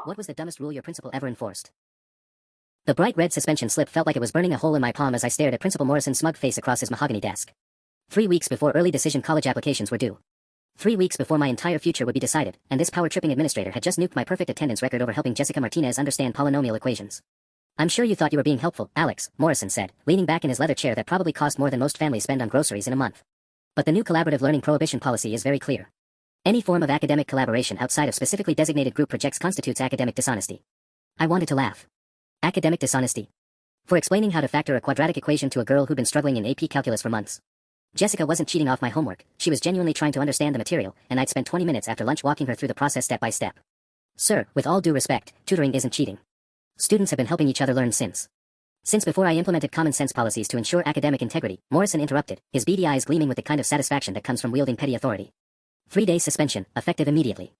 What was the dumbest rule your principal ever enforced? The bright red suspension slip felt like it was burning a hole in my palm as I stared at Principal Morrison's smug face across his mahogany desk. 3 weeks before early decision college applications were due. 3 weeks before my entire future would be decided, and this power-tripping administrator had just nuked my perfect attendance record over helping Jessica Martinez understand polynomial equations. "I'm sure you thought you were being helpful, Alex," Morrison said, leaning back in his leather chair that probably cost more than most families spend on groceries in a month. "But the new collaborative learning prohibition policy is very clear. Any form of academic collaboration outside of specifically designated group projects constitutes academic dishonesty." I wanted to laugh. Academic dishonesty? For explaining how to factor a quadratic equation to a girl who'd been struggling in AP calculus for months. Jessica wasn't cheating off my homework, she was genuinely trying to understand the material, and I'd spent 20 minutes after lunch walking her through the process step by step. "Sir, with all due respect, tutoring isn't cheating. Students have been helping each other learn since before I implemented common sense policies to ensure academic integrity," Morrison interrupted, his beady eyes gleaming with the kind of satisfaction that comes from wielding petty authority. 3-day suspension, effective immediately.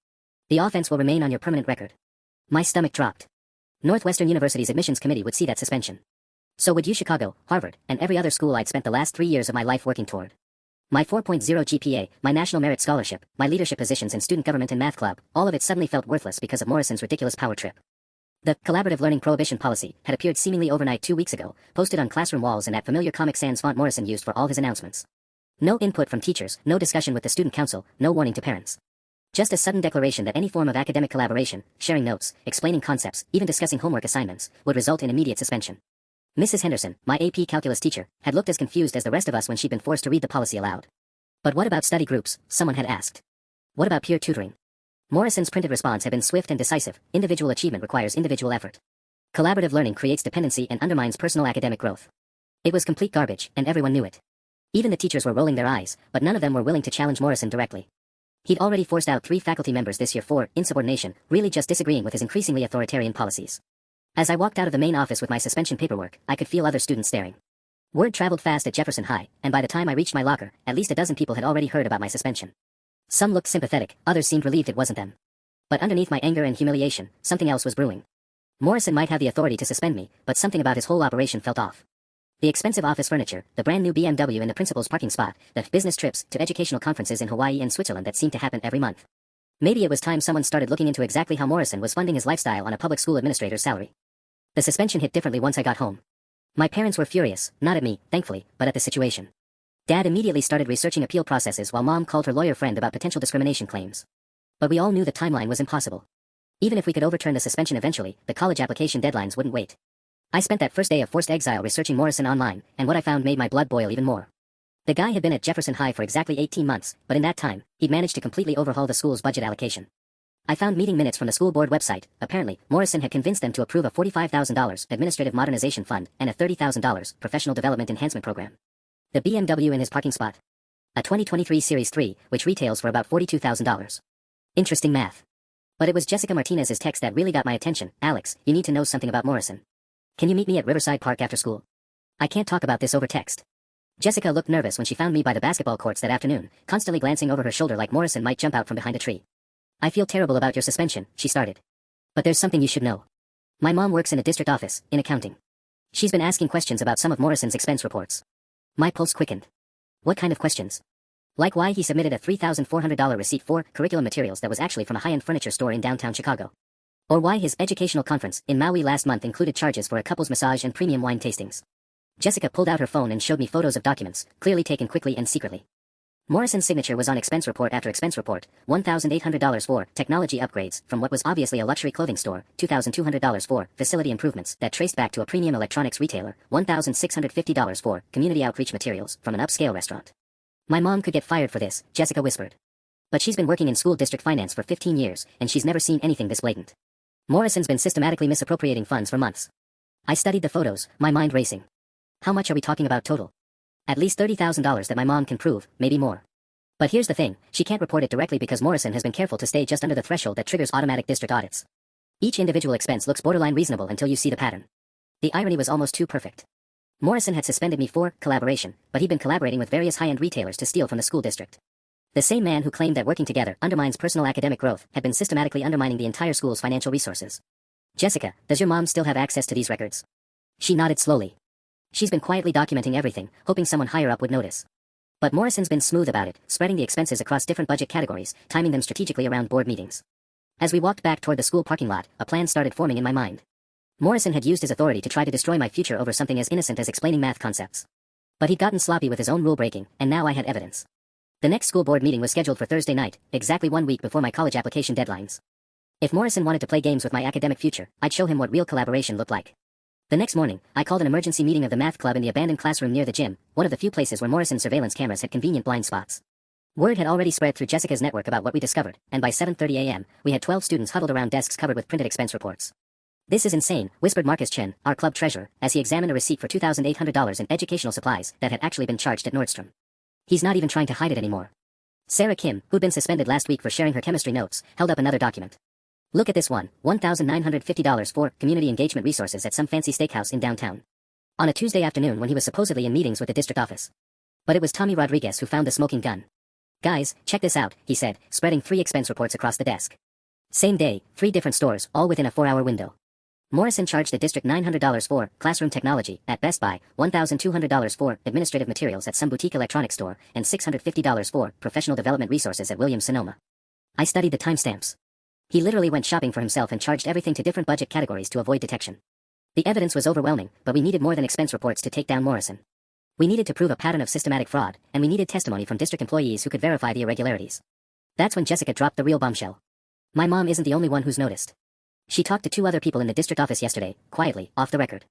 The offense will remain on your permanent record." My stomach dropped. Northwestern University's admissions committee would see that suspension. So would U Chicago, Harvard, and every other school I'd spent the last 3 years of my life working toward. My 4.0 GPA, my National Merit Scholarship, my leadership positions in student government and math club, all of it suddenly felt worthless because of Morrison's ridiculous power trip. The collaborative learning prohibition policy had appeared seemingly overnight 2 weeks ago, posted on classroom walls in that familiar Comic Sans font Morrison used for all his announcements. No input from teachers, no discussion with the student council, no warning to parents. Just a sudden declaration that any form of academic collaboration, sharing notes, explaining concepts, even discussing homework assignments, would result in immediate suspension. Mrs. Henderson, my AP calculus teacher, had looked as confused as the rest of us when she'd been forced to read the policy aloud. "But what about study groups?" someone had asked. "What about peer tutoring?" Morrison's printed response had been swift and decisive: individual achievement requires individual effort. Collaborative learning creates dependency and undermines personal academic growth. It was complete garbage, and everyone knew it. Even the teachers were rolling their eyes, but none of them were willing to challenge Morrison directly. He'd already forced out 3 faculty members this year for insubordination, really just disagreeing with his increasingly authoritarian policies. As I walked out of the main office with my suspension paperwork, I could feel other students staring. Word traveled fast at Jefferson High, and by the time I reached my locker, at least a dozen people had already heard about my suspension. Some looked sympathetic, others seemed relieved it wasn't them. But underneath my anger and humiliation, something else was brewing. Morrison might have the authority to suspend me, but something about his whole operation felt off. The expensive office furniture, the brand new BMW in the principal's parking spot, the business trips to educational conferences in Hawaii and Switzerland that seemed to happen every month. Maybe it was time someone started looking into exactly how Morrison was funding his lifestyle on a public school administrator's salary. The suspension hit differently once I got home. My parents were furious, not at me, thankfully, but at the situation. Dad immediately started researching appeal processes while Mom called her lawyer friend about potential discrimination claims. But we all knew the timeline was impossible. Even if we could overturn the suspension eventually, the college application deadlines wouldn't wait. I spent that first day of forced exile researching Morrison online, and what I found made my blood boil even more. The guy had been at Jefferson High for exactly 18 months, but in that time, he'd managed to completely overhaul the school's budget allocation. I found meeting minutes from the school board website. Apparently, Morrison had convinced them to approve a $45,000 administrative modernization fund and a $30,000 professional development enhancement program. The BMW in his parking spot. A 2023 Series 3, which retails for about $42,000. Interesting math. But it was Jessica Martinez's text that really got my attention. "Alex, you need to know something about Morrison. Can you meet me at Riverside Park after school? I can't talk about this over text." Jessica looked nervous when she found me by the basketball courts that afternoon, constantly glancing over her shoulder like Morrison might jump out from behind a tree. "I feel terrible about your suspension," she started. "But there's something you should know. My mom works in a district office, in accounting. She's been asking questions about some of Morrison's expense reports." My pulse quickened. "What kind of questions?" "Like why he submitted a $3,400 receipt for curriculum materials that was actually from a high-end furniture store in downtown Chicago. Or why his educational conference in Maui last month included charges for a couple's massage and premium wine tastings." Jessica pulled out her phone and showed me photos of documents, clearly taken quickly and secretly. Morrison's signature was on expense report after expense report: $1,800 for technology upgrades from what was obviously a luxury clothing store, $2,200 for facility improvements that traced back to a premium electronics retailer, $1,650 for community outreach materials from an upscale restaurant. "My mom could get fired for this," Jessica whispered. "But she's been working in school district finance for 15 years, and she's never seen anything this blatant. Morrison's been systematically misappropriating funds for months." I studied the photos, my mind racing. How much are we talking about total? At least $30,000 that my mom can prove, maybe more. But here's the thing, she can't report it directly because Morrison has been careful to stay just under the threshold that triggers automatic district audits. Each individual expense looks borderline reasonable until you see the pattern. The irony was almost too perfect. Morrison had suspended me for collaboration, but he'd been collaborating with various high-end retailers to steal from the school district. The same man who claimed that working together undermines personal academic growth had been systematically undermining the entire school's financial resources. "Jessica, does your mom still have access to these records?" She nodded slowly. "She's been quietly documenting everything, hoping someone higher up would notice. But Morrison's been smooth about it, spreading the expenses across different budget categories, timing them strategically around board meetings. As we walked back toward the school parking lot, a plan started forming in my mind. Morrison had used his authority to try to destroy my future over something as innocent as explaining math concepts. But he'd gotten sloppy with his own rule-breaking, and now I had evidence. The next school board meeting was scheduled for Thursday night, exactly 1 week before my college application deadlines. If Morrison wanted to play games with my academic future, I'd show him what real collaboration looked like. The next morning, I called an emergency meeting of the math club in the abandoned classroom near the gym, one of the few places where Morrison's surveillance cameras had convenient blind spots. Word had already spread through Jessica's network about what we discovered, and by 7:30 a.m., we had 12 students huddled around desks covered with printed expense reports. "This is insane," whispered Marcus Chen, our club treasurer, as he examined a receipt for $2,800 in educational supplies that had actually been charged at Nordstrom. "He's not even trying to hide it anymore." Sarah Kim, who'd been suspended last week for sharing her chemistry notes, held up another document. "Look at this one, $1,950 for community engagement resources at some fancy steakhouse in downtown." On a Tuesday afternoon when he was supposedly in meetings with the district office. But it was Tommy Rodriguez who found the smoking gun. "Guys, check this out," he said, spreading 3 expense reports across the desk. Same day, 3 different stores, all within a 4-hour window. Morrison charged the district $900 for classroom technology at Best Buy, $1,200 for administrative materials at some boutique electronics store, and $650 for professional development resources at Williams-Sonoma. I studied the timestamps. He literally went shopping for himself and charged everything to different budget categories to avoid detection. The evidence was overwhelming, but we needed more than expense reports to take down Morrison. We needed to prove a pattern of systematic fraud, and we needed testimony from district employees who could verify the irregularities. That's when Jessica dropped the real bombshell. My mom isn't the only one who's noticed. She talked to 2 other people in the district office yesterday, quietly, off the record.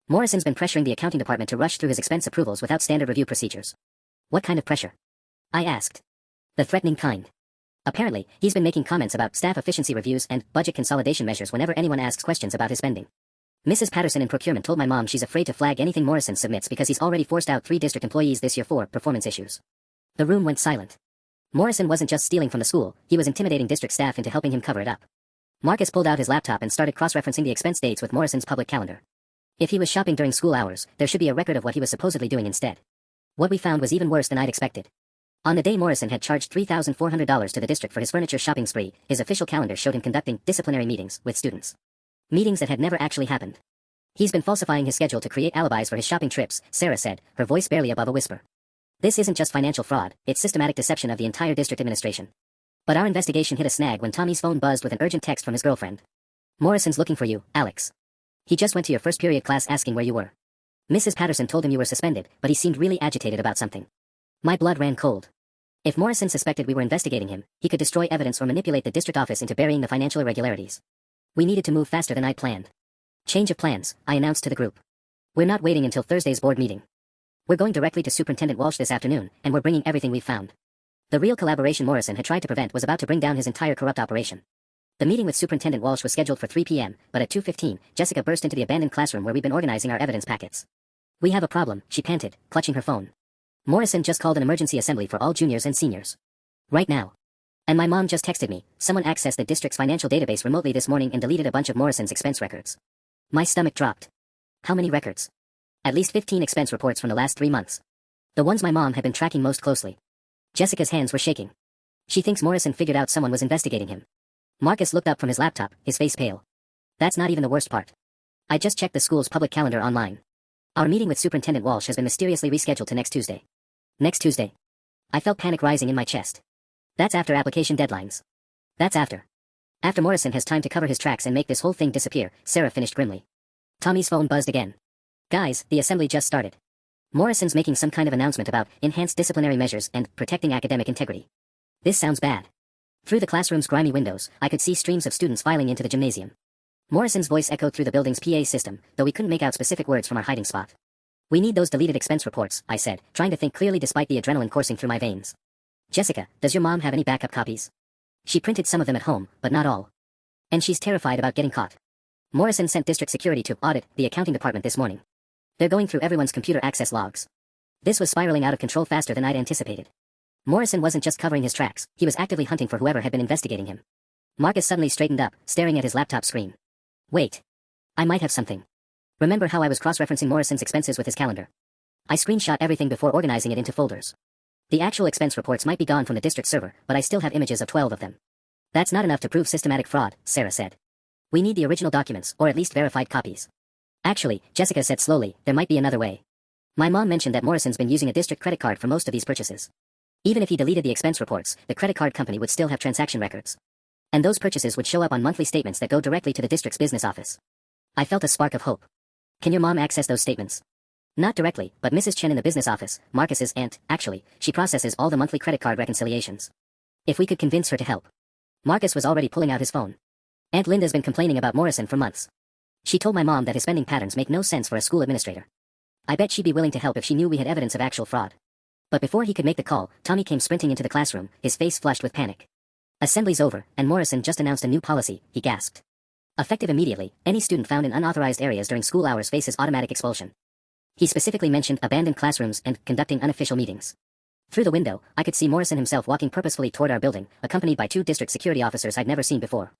Morrison's been pressuring the accounting department to rush through his expense approvals without standard review procedures. What kind of pressure? I asked. The threatening kind. Apparently, he's been making comments about staff efficiency reviews and budget consolidation measures whenever anyone asks questions about his spending. Mrs. Patterson in procurement told my mom she's afraid to flag anything Morrison submits because he's already forced out 3 district employees this year for performance issues. The room went silent. Morrison wasn't just stealing from the school, he was intimidating district staff into helping him cover it up. Marcus pulled out his laptop and started cross-referencing the expense dates with Morrison's public calendar. If he was shopping during school hours, there should be a record of what he was supposedly doing instead. What we found was even worse than I'd expected. On the day Morrison had charged $3,400 to the district for his furniture shopping spree, his official calendar showed him conducting disciplinary meetings with students. Meetings that had never actually happened. He's been falsifying his schedule to create alibis for his shopping trips, Sarah said, her voice barely above a whisper. This isn't just financial fraud, it's systematic deception of the entire district administration. But our investigation hit a snag when Tommy's phone buzzed with an urgent text from his girlfriend. "Morrison's looking for you, Alex. He just went to your first period class asking where you were. Mrs. Patterson told him you were suspended, but he seemed really agitated about something." My blood ran cold. If Morrison suspected we were investigating him, he could destroy evidence or manipulate the district office into burying the financial irregularities. We needed to move faster than I'd planned. "Change of plans," I announced to the group. "We're not waiting until Thursday's board meeting. We're going directly to Superintendent Walsh this afternoon, and we're bringing everything we've found." The real collaboration Morrison had tried to prevent was about to bring down his entire corrupt operation. The meeting with Superintendent Walsh was scheduled for 3 p.m., but at 2:15, Jessica burst into the abandoned classroom where we'd been organizing our evidence packets. "We have a problem," she panted, clutching her phone. "Morrison just called an emergency assembly for all juniors and seniors. Right now. And my mom just texted me, someone accessed the district's financial database remotely this morning and deleted a bunch of Morrison's expense records." My stomach dropped. How many records? At least 15 expense reports from the last 3 months. The ones my mom had been tracking most closely. Jessica's hands were shaking. She thinks Morrison figured out someone was investigating him. Marcus looked up from his laptop, his face pale. That's not even the worst part. I just checked the school's public calendar online. Our meeting with Superintendent Walsh has been mysteriously rescheduled to next Tuesday. Next Tuesday. I felt panic rising in my chest. That's after application deadlines. That's after. After Morrison has time to cover his tracks and make this whole thing disappear, Sarah finished grimly. Tommy's phone buzzed again. "Guys, the assembly just started. Morrison's making some kind of announcement about enhanced disciplinary measures and protecting academic integrity. This sounds bad." Through the classroom's grimy windows, I could see streams of students filing into the gymnasium. Morrison's voice echoed through the building's PA system, though we couldn't make out specific words from our hiding spot. "We need those deleted expense reports," I said, trying to think clearly despite the adrenaline coursing through my veins. "Jessica, does your mom have any backup copies?" "She printed some of them at home, but not all. And she's terrified about getting caught. Morrison sent district security to audit the accounting department this morning. They're going through everyone's computer access logs." This was spiraling out of control faster than I'd anticipated. Morrison wasn't just covering his tracks, he was actively hunting for whoever had been investigating him. Marcus suddenly straightened up, staring at his laptop screen. "Wait. I might have something. Remember how I was cross-referencing Morrison's expenses with his calendar? I screenshot everything before organizing it into folders. The actual expense reports might be gone from the district server, but I still have images of 12 of them." "That's not enough to prove systematic fraud," Sarah said. "We need the original documents, or at least verified copies." "Actually," Jessica said slowly, "there might be another way. My mom mentioned that Morrison's been using a district credit card for most of these purchases. Even if he deleted the expense reports, the credit card company would still have transaction records. And those purchases would show up on monthly statements that go directly to the district's business office. I felt a spark of hope. Can your mom access those statements? Not directly, but Mrs. Chen in the business office, Marcus's aunt, actually, she processes all the monthly credit card reconciliations. If we could convince her to help. Marcus was already pulling out his phone. Aunt Linda's been complaining about Morrison for months. She told my mom that his spending patterns make no sense for a school administrator. I bet she'd be willing to help if she knew we had evidence of actual fraud. But before he could make the call, Tommy came sprinting into the classroom, his face flushed with panic. Assembly's over, and Morrison just announced a new policy, he gasped. Effective immediately, any student found in unauthorized areas during school hours faces automatic expulsion. He specifically mentioned abandoned classrooms and conducting unofficial meetings. Through the window, I could see Morrison himself walking purposefully toward our building, accompanied by 2 district security officers I'd never seen before.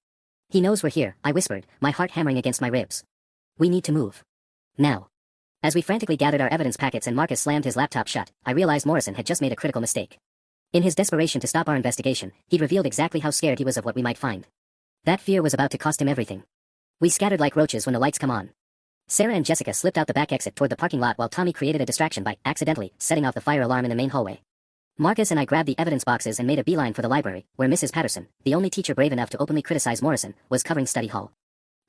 He knows we're here, I whispered, my heart hammering against my ribs. We need to move. Now. As we frantically gathered our evidence packets and Marcus slammed his laptop shut, I realized Morrison had just made a critical mistake. In his desperation to stop our investigation, he'd revealed exactly how scared he was of what we might find. That fear was about to cost him everything. We scattered like roaches when the lights come on. Sarah and Jessica slipped out the back exit toward the parking lot while Tommy created a distraction by, accidentally, setting off the fire alarm in the main hallway. Marcus and I grabbed the evidence boxes and made a beeline for the library, where Mrs. Patterson, the only teacher brave enough to openly criticize Morrison, was covering study hall.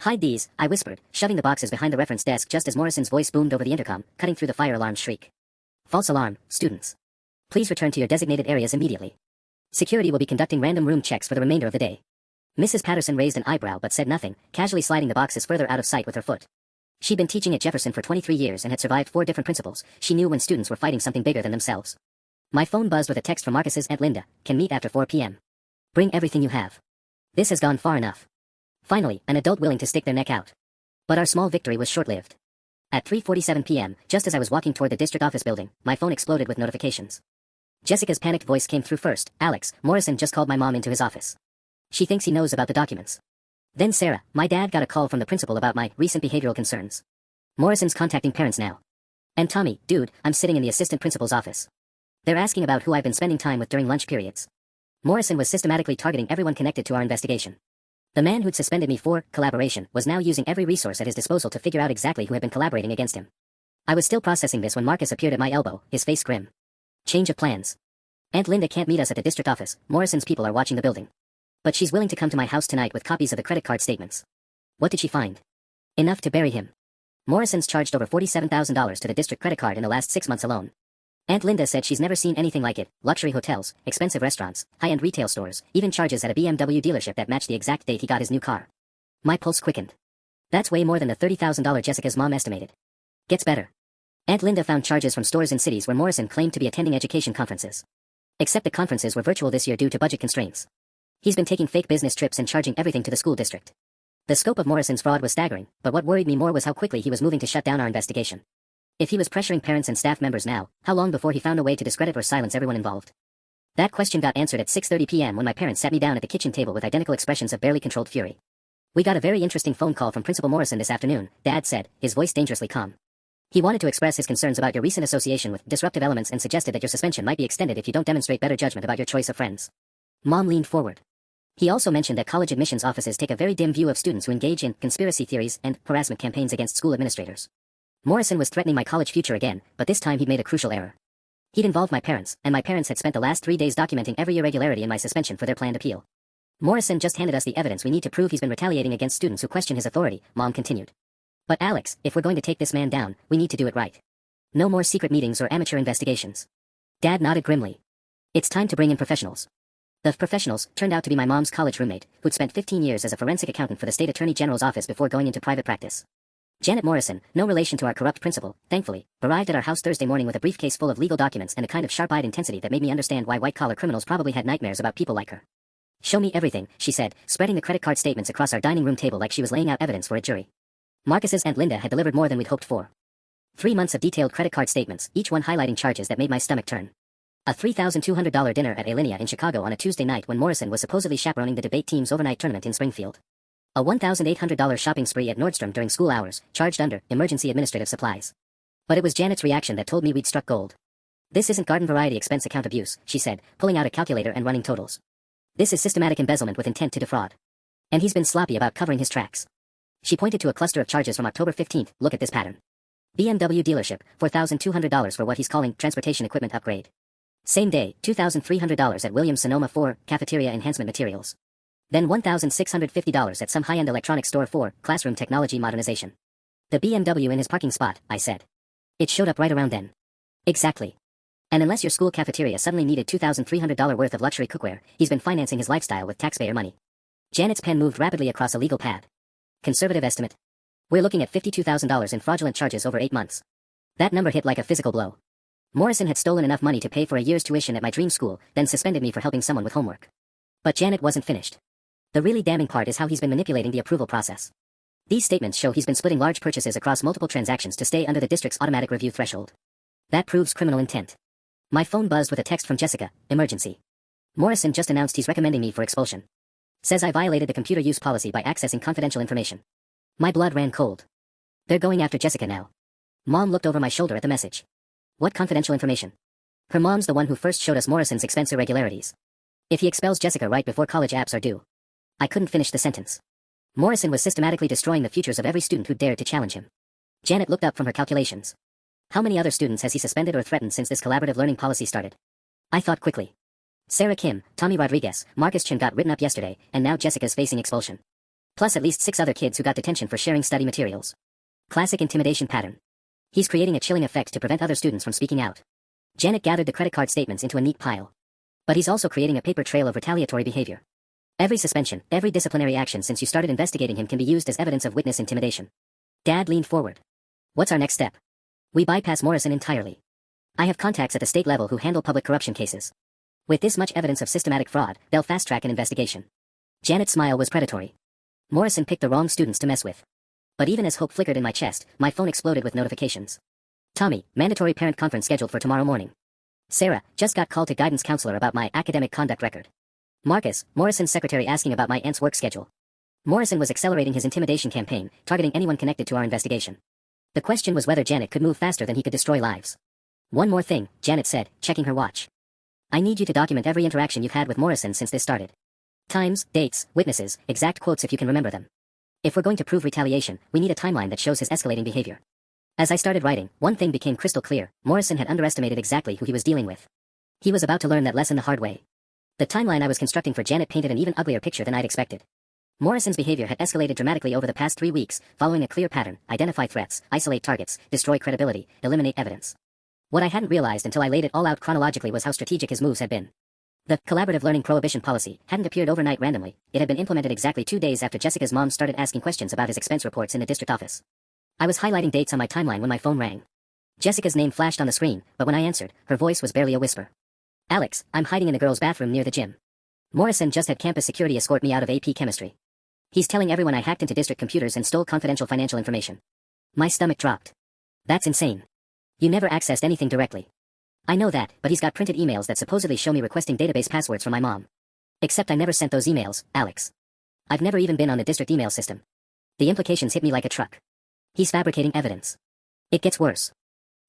Hide these, I whispered, shoving the boxes behind the reference desk just as Morrison's voice boomed over the intercom, cutting through the fire alarm's shriek. False alarm, students. Please return to your designated areas immediately. Security will be conducting random room checks for the remainder of the day. Mrs. Patterson raised an eyebrow but said nothing, casually sliding the boxes further out of sight with her foot. She'd been teaching at Jefferson for 23 years and had survived 4 different principals. She knew when students were fighting something bigger than themselves. My phone buzzed with a text from Marcus's Aunt Linda, can meet after 4 p.m. Bring everything you have. This has gone far enough. Finally, an adult willing to stick their neck out. But our small victory was short-lived. At 3:47 p.m., just as I was walking toward the district office building, my phone exploded with notifications. Jessica's panicked voice came through first. Alex, Morrison just called my mom into his office. She thinks he knows about the documents. Then Sarah, my dad got a call from the principal about my recent behavioral concerns. Morrison's contacting parents now. And Tommy, dude, I'm sitting in the assistant principal's office. They're asking about who I've been spending time with during lunch periods. Morrison was systematically targeting everyone connected to our investigation. The man who'd suspended me for collaboration was now using every resource at his disposal to figure out exactly who had been collaborating against him. I was still processing this when Marcus appeared at my elbow, his face grim. Change of plans. Aunt Linda can't meet us at the district office. Morrison's people are watching the building. But she's willing to come to my house tonight with copies of the credit card statements. What did she find? Enough to bury him. Morrison's charged over $47,000 to the district credit card in the last 6 months alone. Aunt Linda said she's never seen anything like it, luxury hotels, expensive restaurants, high-end retail stores, even charges at a BMW dealership that matched the exact date he got his new car. My pulse quickened. That's way more than the $30,000 Jessica's mom estimated. Gets better. Aunt Linda found charges from stores in cities where Morrison claimed to be attending education conferences. Except the conferences were virtual this year due to budget constraints. He's been taking fake business trips and charging everything to the school district. The scope of Morrison's fraud was staggering, but what worried me more was how quickly he was moving to shut down our investigation. If he was pressuring parents and staff members now, how long before he found a way to discredit or silence everyone involved? That question got answered at 6:30 p.m. when my parents sat me down at the kitchen table with identical expressions of barely controlled fury. We got a very interesting phone call from Principal Morrison this afternoon, Dad said, his voice dangerously calm. He wanted to express his concerns about your recent association with disruptive elements and suggested that your suspension might be extended if you don't demonstrate better judgment about your choice of friends. Mom leaned forward. He also mentioned that college admissions offices take a very dim view of students who engage in conspiracy theories and harassment campaigns against school administrators. Morrison was threatening my college future again, but this time he'd made a crucial error. He'd involved my parents, and my parents had spent the last 3 days documenting every irregularity in my suspension for their planned appeal. Morrison just handed us the evidence we need to prove he's been retaliating against students who question his authority, Mom continued. But Alex, if we're going to take this man down, we need to do it right. No more secret meetings or amateur investigations. Dad nodded grimly. It's time to bring in professionals. The professionals turned out to be my mom's college roommate, who'd spent 15 years as a forensic accountant for the state attorney general's office before going into private practice. Janet Morrison, no relation to our corrupt principal, thankfully, arrived at our house Thursday morning with a briefcase full of legal documents and a kind of sharp-eyed intensity that made me understand why white-collar criminals probably had nightmares about people like her. Show me everything, she said, spreading the credit card statements across our dining room table like she was laying out evidence for a jury. Marcus's Aunt Linda had delivered more than we'd hoped for. 3 months of detailed credit card statements, each one highlighting charges that made my stomach turn. A $3,200 dinner at Alinea in Chicago on a Tuesday night when Morrison was supposedly chaperoning the debate team's overnight tournament in Springfield. A $1,800 shopping spree at Nordstrom during school hours, charged under emergency administrative supplies. But it was Janet's reaction that told me we'd struck gold. This isn't garden variety expense account abuse, she said, pulling out a calculator and running totals. This is systematic embezzlement with intent to defraud. And he's been sloppy about covering his tracks. She pointed to a cluster of charges from October 15th, look at this pattern. BMW dealership, $4,200 for what he's calling transportation equipment upgrade. Same day, $2,300 at Williams Sonoma 4, cafeteria enhancement materials. Then $1,650 at some high-end electronics store for classroom technology modernization. The BMW in his parking spot, I said. It showed up right around then. Exactly. And unless your school cafeteria suddenly needed $2,300 worth of luxury cookware, he's been financing his lifestyle with taxpayer money. Janet's pen moved rapidly across a legal pad. Conservative estimate. We're looking at $52,000 in fraudulent charges over 8 months. That number hit like a physical blow. Morrison had stolen enough money to pay for a year's tuition at my dream school, then suspended me for helping someone with homework. But Janet wasn't finished. The really damning part is how he's been manipulating the approval process. These statements show he's been splitting large purchases across multiple transactions to stay under the district's automatic review threshold. That proves criminal intent. My phone buzzed with a text from Jessica, emergency. Morrison just announced he's recommending me for expulsion. Says I violated the computer use policy by accessing confidential information. My blood ran cold. They're going after Jessica now. Mom looked over my shoulder at the message. What confidential information? Her mom's the one who first showed us Morrison's expense irregularities. If he expels Jessica right before college apps are due. I couldn't finish the sentence. Morrison was systematically destroying the futures of every student who dared to challenge him. Janet looked up from her calculations. How many other students has he suspended or threatened since this collaborative learning policy started? I thought quickly. Sarah Kim, Tommy Rodriguez, Marcus Chin got written up yesterday, and now Jessica's facing expulsion. Plus at least 6 other kids who got detention for sharing study materials. Classic intimidation pattern. He's creating a chilling effect to prevent other students from speaking out. Janet gathered the credit card statements into a neat pile. But he's also creating a paper trail of retaliatory behavior. Every suspension, every disciplinary action since you started investigating him can be used as evidence of witness intimidation. Dad leaned forward. What's our next step? We bypass Morrison entirely. I have contacts at the state level who handle public corruption cases. With this much evidence of systematic fraud, they'll fast-track an investigation. Janet's smile was predatory. Morrison picked the wrong students to mess with. But even as hope flickered in my chest, my phone exploded with notifications. Tommy, mandatory parent conference scheduled for tomorrow morning. Sarah, just got called to guidance counselor about my academic conduct record. Marcus, Morrison's secretary asking about my aunt's work schedule. Morrison was accelerating his intimidation campaign, targeting anyone connected to our investigation. The question was whether Janet could move faster than he could destroy lives. One more thing, Janet said, checking her watch. I need you to document every interaction you've had with Morrison since this started. Times, dates, witnesses, exact quotes if you can remember them. If we're going to prove retaliation, we need a timeline that shows his escalating behavior. As I started writing, one thing became crystal clear: Morrison had underestimated exactly who he was dealing with. He was about to learn that lesson the hard way. The timeline I was constructing for Janet painted an even uglier picture than I'd expected. Morrison's behavior had escalated dramatically over the past 3 weeks, following a clear pattern: identify threats, isolate targets, destroy credibility, eliminate evidence. What I hadn't realized until I laid it all out chronologically was how strategic his moves had been. The collaborative learning prohibition policy hadn't appeared overnight randomly. It had been implemented exactly 2 days after Jessica's mom started asking questions about his expense reports in the district office. I was highlighting dates on my timeline when my phone rang. Jessica's name flashed on the screen, but when I answered, her voice was barely a whisper. Alex, I'm hiding in the girls' bathroom near the gym. Morrison just had campus security escort me out of AP chemistry. He's telling everyone I hacked into district computers and stole confidential financial information. My stomach dropped. That's insane. You never accessed anything directly. I know that, but he's got printed emails that supposedly show me requesting database passwords from my mom. Except I never sent those emails, Alex. I've never even been on the district email system. The implications hit me like a truck. He's fabricating evidence. It gets worse.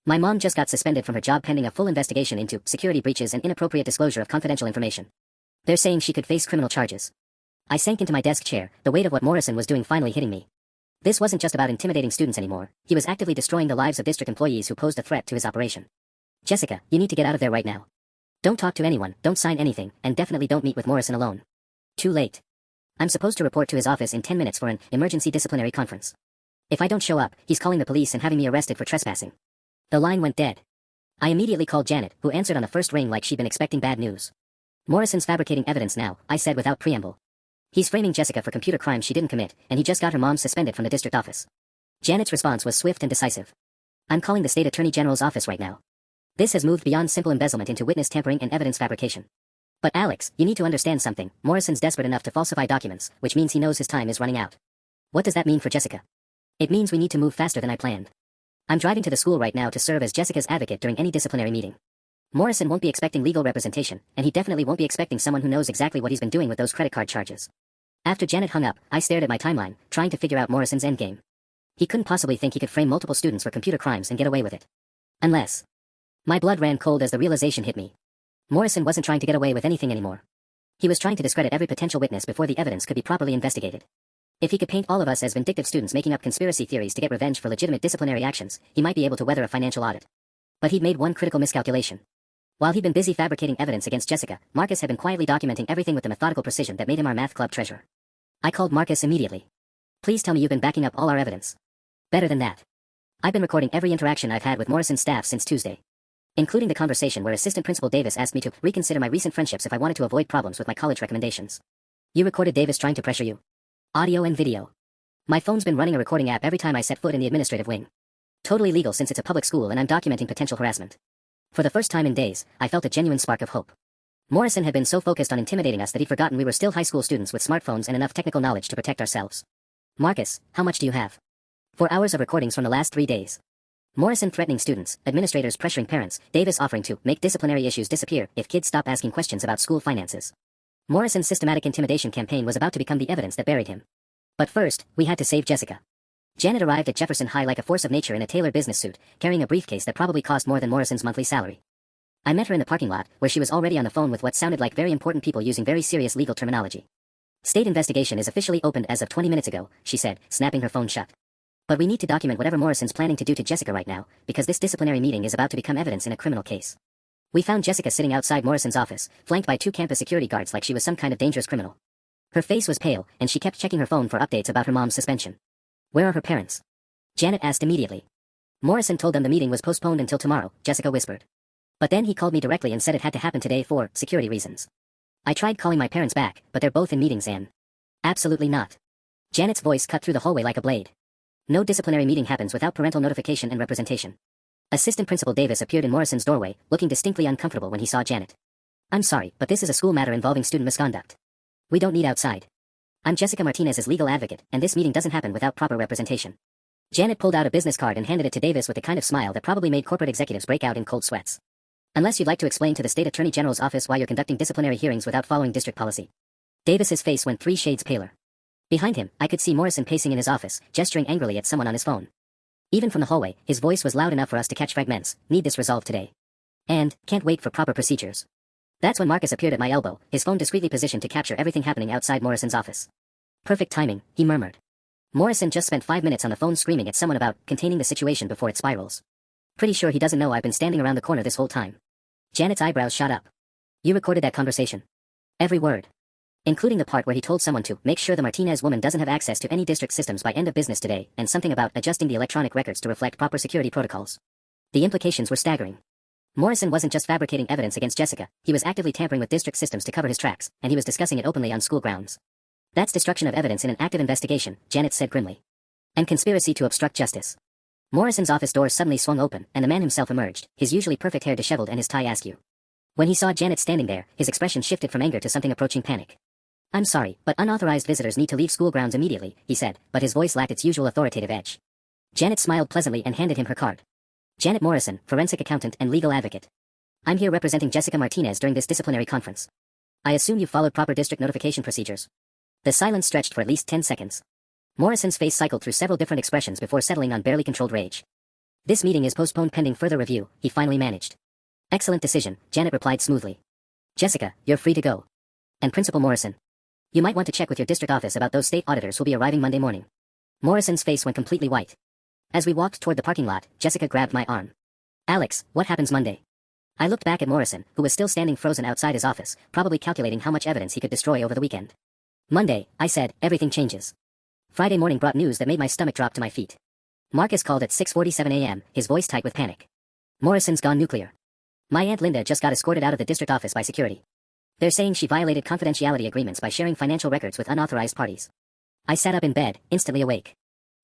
My mom just got suspended from her job pending a full investigation into security breaches and inappropriate disclosure of confidential information. They're saying she could face criminal charges. I sank into my desk chair, the weight of what Morrison was doing finally hitting me. This wasn't just about intimidating students anymore. He was actively destroying the lives of district employees who posed a threat to his operation. Jessica, you need to get out of there right now. Don't talk to anyone, don't sign anything, and definitely don't meet with Morrison alone. Too late. I'm supposed to report to his office in 10 minutes for an emergency disciplinary conference. If I don't show up, he's calling the police and having me arrested for trespassing. The line went dead. I immediately called Janet, who answered on the first ring like she'd been expecting bad news. Morrison's fabricating evidence now, I said without preamble. He's framing Jessica for computer crimes she didn't commit, and he just got her mom suspended from the district office. Janet's response was swift and decisive. I'm calling the state attorney general's office right now. This has moved beyond simple embezzlement into witness tampering and evidence fabrication. But Alex, you need to understand something. Morrison's desperate enough to falsify documents, which means he knows his time is running out. What does that mean for Jessica? It means we need to move faster than I planned. I'm driving to the school right now to serve as Jessica's advocate during any disciplinary meeting. Morrison won't be expecting legal representation, and he definitely won't be expecting someone who knows exactly what he's been doing with those credit card charges. After Janet hung up, I stared at my timeline, trying to figure out Morrison's endgame. He couldn't possibly think he could frame multiple students for computer crimes and get away with it. Unless... My blood ran cold as the realization hit me. Morrison wasn't trying to get away with anything anymore. He was trying to discredit every potential witness before the evidence could be properly investigated. If he could paint all of us as vindictive students making up conspiracy theories to get revenge for legitimate disciplinary actions, he might be able to weather a financial audit. But he'd made one critical miscalculation. While he'd been busy fabricating evidence against Jessica, Marcus had been quietly documenting everything with the methodical precision that made him our math club treasurer. I called Marcus immediately. Please tell me you've been backing up all our evidence. Better than that. I've been recording every interaction I've had with Morrison's staff since Tuesday, including the conversation where Assistant Principal Davis asked me to reconsider my recent friendships if I wanted to avoid problems with my college recommendations. You recorded Davis trying to pressure you? Audio and video. My phone's been running a recording app every time I set foot in the administrative wing. Totally legal since it's a public school and I'm documenting potential harassment. For the first time in days, I felt a genuine spark of hope. Morrison had been so focused on intimidating us that he'd forgotten we were still high school students with smartphones and enough technical knowledge to protect ourselves. Marcus, how much do you have? 4 hours of recordings from the last 3 days. Morrison threatening students, administrators pressuring parents, Davis offering to make disciplinary issues disappear if kids stop asking questions about school finances. Morrison's systematic intimidation campaign was about to become the evidence that buried him. But first, we had to save Jessica. Janet arrived at Jefferson High like a force of nature in a tailored business suit, carrying a briefcase that probably cost more than Morrison's monthly salary. I met her in the parking lot, where she was already on the phone with what sounded like very important people using very serious legal terminology. State investigation is officially opened as of 20 minutes ago, she said, snapping her phone shut. But we need to document whatever Morrison's planning to do to Jessica right now, because this disciplinary meeting is about to become evidence in a criminal case. We found Jessica sitting outside Morrison's office, flanked by 2 campus security guards like she was some kind of dangerous criminal. Her face was pale, and she kept checking her phone for updates about her mom's suspension. Where are her parents? Janet asked immediately. Morrison told them the meeting was postponed until tomorrow, Jessica whispered. But then he called me directly and said it had to happen today for security reasons. I tried calling my parents back, but they're both in meetings and... Absolutely not. Janet's voice cut through the hallway like a blade. No disciplinary meeting happens without parental notification and representation. Assistant Principal Davis appeared in Morrison's doorway, looking distinctly uncomfortable when he saw Janet. I'm sorry, but this is a school matter involving student misconduct. We don't need outside. I'm Jessica Martinez's legal advocate, and this meeting doesn't happen without proper representation. Janet pulled out a business card and handed it to Davis with the kind of smile that probably made corporate executives break out in cold sweats. Unless you'd like to explain to the State Attorney General's office why you're conducting disciplinary hearings without following district policy. Davis's face went 3 shades paler. Behind him, I could see Morrison pacing in his office, gesturing angrily at someone on his phone. Even from the hallway, his voice was loud enough for us to catch fragments. Need this resolved today. And, can't wait for proper procedures. That's when Marcus appeared at my elbow, his phone discreetly positioned to capture everything happening outside Morrison's office. Perfect timing, he murmured. Morrison just spent 5 minutes on the phone screaming at someone about containing the situation before it spirals. Pretty sure he doesn't know I've been standing around the corner this whole time. Janet's eyebrows shot up. You recorded that conversation? Every word. Including the part where he told someone to make sure the Martinez woman doesn't have access to any district systems by end of business today, and something about adjusting the electronic records to reflect proper security protocols. The implications were staggering. Morrison wasn't just fabricating evidence against Jessica, he was actively tampering with district systems to cover his tracks, and he was discussing it openly on school grounds. That's destruction of evidence in an active investigation, Janet said grimly. And conspiracy to obstruct justice. Morrison's office door suddenly swung open, and the man himself emerged, his usually perfect hair disheveled and his tie askew. When he saw Janet standing there, his expression shifted from anger to something approaching panic. I'm sorry, but unauthorized visitors need to leave school grounds immediately, he said, but his voice lacked its usual authoritative edge. Janet smiled pleasantly and handed him her card. Janet Morrison, forensic accountant and legal advocate. I'm here representing Jessica Martinez during this disciplinary conference. I assume you followed proper district notification procedures. The silence stretched for at least 10 seconds. Morrison's face cycled through several different expressions before settling on barely controlled rage. This meeting is postponed pending further review, he finally managed. Excellent decision, Janet replied smoothly. Jessica, you're free to go. And Principal Morrison. You might want to check with your district office about those state auditors who'll be arriving Monday morning. Morrison's face went completely white. As we walked toward the parking lot, Jessica grabbed my arm. Alex, what happens Monday? I looked back at Morrison, who was still standing frozen outside his office, probably calculating how much evidence he could destroy over the weekend. Monday, I said, everything changes. Friday morning brought news that made my stomach drop to my feet. Marcus called at 6:47 a.m., his voice tight with panic. Morrison's gone nuclear. My Aunt Linda just got escorted out of the district office by security. They're saying she violated confidentiality agreements by sharing financial records with unauthorized parties. I sat up in bed, instantly awake.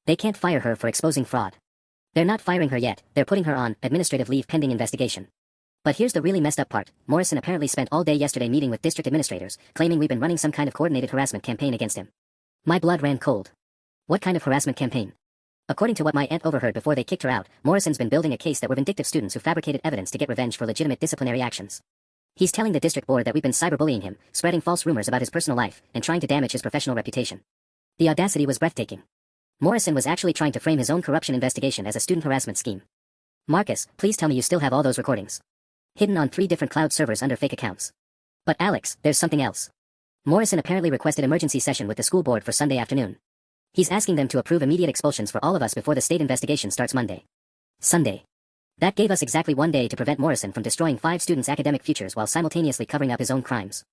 They can't fire her for exposing fraud. They're not firing her yet, they're putting her on administrative leave pending investigation. But here's the really messed up part. Morrison apparently spent all day yesterday meeting with district administrators, claiming we've been running some kind of coordinated harassment campaign against him. My blood ran cold. What kind of harassment campaign? According to what my aunt overheard before they kicked her out, Morrison's been building a case that we're vindictive students who fabricated evidence to get revenge for legitimate disciplinary actions. He's telling the district board that we've been cyberbullying him, spreading false rumors about his personal life, and trying to damage his professional reputation. The audacity was breathtaking. Morrison was actually trying to frame his own corruption investigation as a student harassment scheme. Marcus, please tell me you still have all those recordings. Hidden on 3 different cloud servers under fake accounts. But Alex, there's something else. Morrison apparently requested emergency session with the school board for Sunday afternoon. He's asking them to approve immediate expulsions for all of us before the state investigation starts Monday. Sunday. That gave us exactly 1 day to prevent Morrison from destroying 5 students' academic futures while simultaneously covering up his own crimes.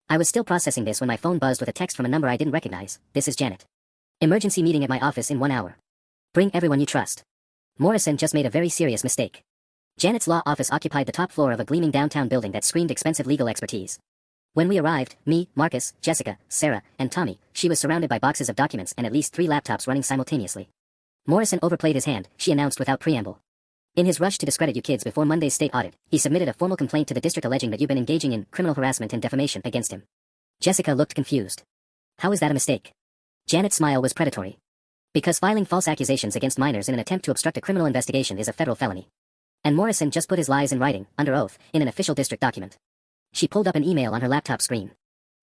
I was still processing this when my phone buzzed with a text from a number I didn't recognize. This is Janet. Emergency meeting at my office in 1 hour. Bring everyone you trust. Morrison just made a very serious mistake. Janet's law office occupied the top floor of a gleaming downtown building that screamed expensive legal expertise. When we arrived, me, Marcus, Jessica, Sarah, and Tommy, she was surrounded by boxes of documents and at least 3 laptops running simultaneously. Morrison overplayed his hand, she announced without preamble. In his rush to discredit you kids before Monday's state audit, he submitted a formal complaint to the district alleging that you've been engaging in criminal harassment and defamation against him. Jessica looked confused. How is that a mistake? Janet's smile was predatory. Because filing false accusations against minors in an attempt to obstruct a criminal investigation is a federal felony. And Morrison just put his lies in writing, under oath, in an official district document. She pulled up an email on her laptop screen.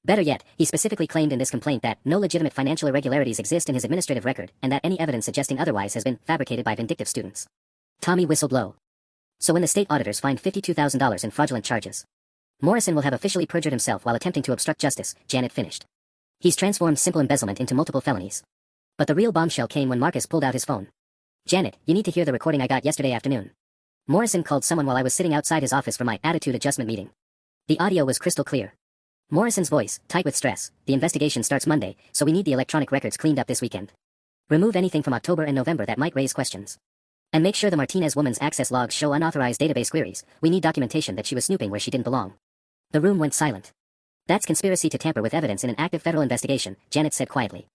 Better yet, he specifically claimed in this complaint that no legitimate financial irregularities exist in his administrative record and that any evidence suggesting otherwise has been fabricated by vindictive students. Tommy whistled low. So when the state auditors find $52,000 in fraudulent charges, Morrison will have officially perjured himself while attempting to obstruct justice, Janet finished. He's transformed simple embezzlement into multiple felonies. But the real bombshell came when Marcus pulled out his phone. Janet, you need to hear the recording I got yesterday afternoon. Morrison called someone while I was sitting outside his office for my attitude adjustment meeting. The audio was crystal clear. Morrison's voice, tight with stress. The investigation starts Monday, so we need the electronic records cleaned up this weekend. Remove anything from October and November that might raise questions. And make sure the Martinez woman's access logs show unauthorized database queries. We need documentation that she was snooping where she didn't belong. The room went silent. That's conspiracy to tamper with evidence in an active federal investigation, Janet said quietly.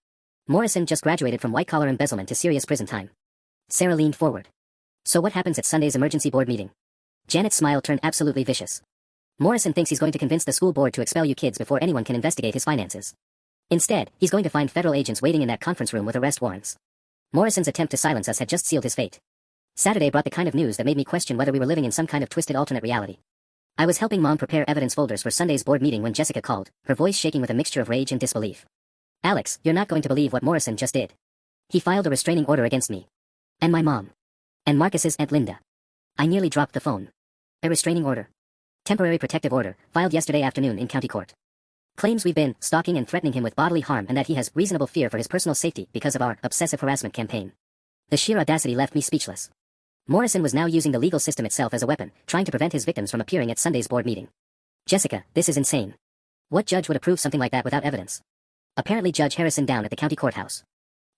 Morrison just graduated from white-collar embezzlement to serious prison time. Sarah leaned forward. So what happens at Sunday's emergency board meeting? Janet's smile turned absolutely vicious. Morrison thinks he's going to convince the school board to expel you kids before anyone can investigate his finances. Instead, he's going to find federal agents waiting in that conference room with arrest warrants. Morrison's attempt to silence us had just sealed his fate. Saturday brought the kind of news that made me question whether we were living in some kind of twisted alternate reality. I was helping Mom prepare evidence folders for Sunday's board meeting when Jessica called, her voice shaking with a mixture of rage and disbelief. Alex, you're not going to believe what Morrison just did. He filed a restraining order against me. And my mom. And Marcus's Aunt Linda. I nearly dropped the phone. A restraining order. Temporary protective order, filed yesterday afternoon in county court. Claims we've been stalking and threatening him with bodily harm and that he has reasonable fear for his personal safety because of our obsessive harassment campaign. The sheer audacity left me speechless. Morrison was now using the legal system itself as a weapon, trying to prevent his victims from appearing at Sunday's board meeting. Jessica, this is insane. What judge would approve something like that without evidence? Apparently Judge Harrison down at the county courthouse.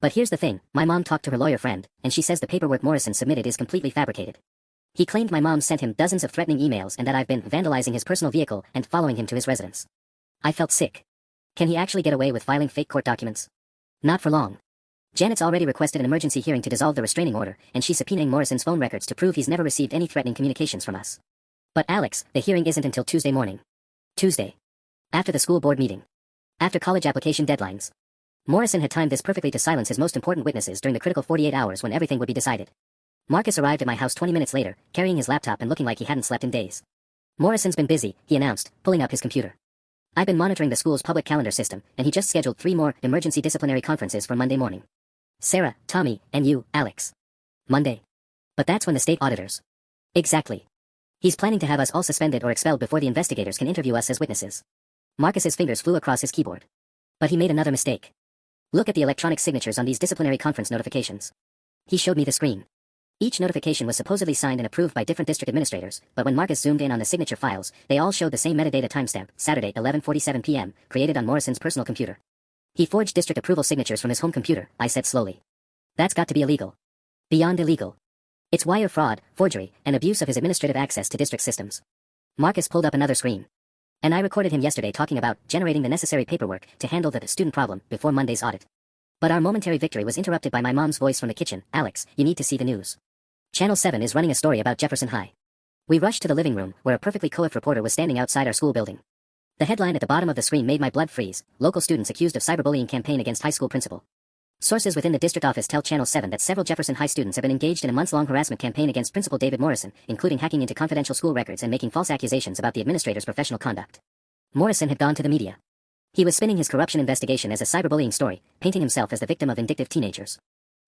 But here's the thing, my mom talked to her lawyer friend, and she says the paperwork Morrison submitted is completely fabricated. He claimed my mom sent him dozens of threatening emails and that I've been vandalizing his personal vehicle and following him to his residence. I felt sick. Can he actually get away with filing fake court documents? Not for long. Janet's already requested an emergency hearing to dissolve the restraining order, and she's subpoenaing Morrison's phone records to prove he's never received any threatening communications from us. But Alex, the hearing isn't until Tuesday morning. Tuesday. After the school board meeting. After college application deadlines. Morrison had timed this perfectly to silence his most important witnesses during the critical 48 hours when everything would be decided. Marcus arrived at my house 20 minutes later, carrying his laptop and looking like he hadn't slept in days. Morrison's been busy, he announced, pulling up his computer. I've been monitoring the school's public calendar system, and he just scheduled 3 more emergency disciplinary conferences for Monday morning. Sarah, Tommy, and you, Alex. Monday. But that's when the state auditors. Exactly. He's planning to have us all suspended or expelled before the investigators can interview us as witnesses. Marcus's fingers flew across his keyboard. But he made another mistake. Look at the electronic signatures on these disciplinary conference notifications. He showed me the screen. Each notification was supposedly signed and approved by different district administrators, but when Marcus zoomed in on the signature files, they all showed the same metadata timestamp, Saturday 11:47 p.m., created on Morrison's personal computer. He forged district approval signatures from his home computer, I said slowly. That's got to be illegal. Beyond illegal. It's wire fraud, forgery, and abuse of his administrative access to district systems. Marcus pulled up another screen. And I recorded him yesterday talking about generating the necessary paperwork to handle the student problem before Monday's audit. But our momentary victory was interrupted by my mom's voice from the kitchen. Alex, you need to see the news. Channel 7 is running a story about Jefferson High. We rushed to the living room, where a perfectly coiffed reporter was standing outside our school building. The headline at the bottom of the screen made my blood freeze. Local students accused of cyberbullying campaign against high school principal. Sources within the district office tell Channel 7 that several Jefferson High students have been engaged in a months-long harassment campaign against Principal David Morrison, including hacking into confidential school records and making false accusations about the administrator's professional conduct. Morrison had gone to the media. He was spinning his corruption investigation as a cyberbullying story, painting himself as the victim of vindictive teenagers.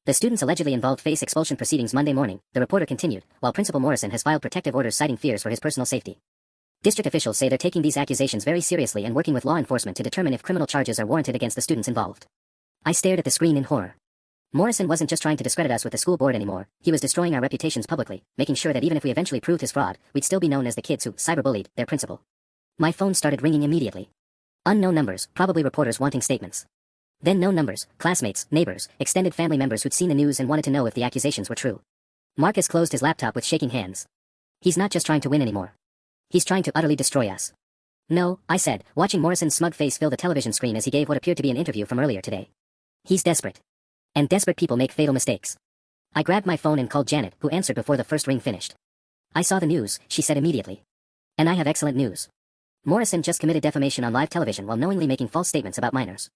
The students allegedly involved face expulsion proceedings Monday morning, the reporter continued, while Principal Morrison has filed protective orders citing fears for his personal safety. District officials say they're taking these accusations very seriously and working with law enforcement to determine if criminal charges are warranted against the students involved. I stared at the screen in horror. Morrison wasn't just trying to discredit us with the school board anymore, he was destroying our reputations publicly, making sure that even if we eventually proved his fraud, we'd still be known as the kids who cyberbullied their principal. My phone started ringing immediately. Unknown numbers, probably reporters wanting statements. Then known numbers, classmates, neighbors, extended family members who'd seen the news and wanted to know if the accusations were true. Marcus closed his laptop with shaking hands. He's not just trying to win anymore. He's trying to utterly destroy us. No, I said, watching Morrison's smug face fill the television screen as he gave what appeared to be an interview from earlier today. He's desperate. And desperate people make fatal mistakes. I grabbed my phone and called Janet, who answered before the first ring finished. I saw the news, she said immediately. And I have excellent news. Morrison just committed defamation on live television while knowingly making false statements about minors.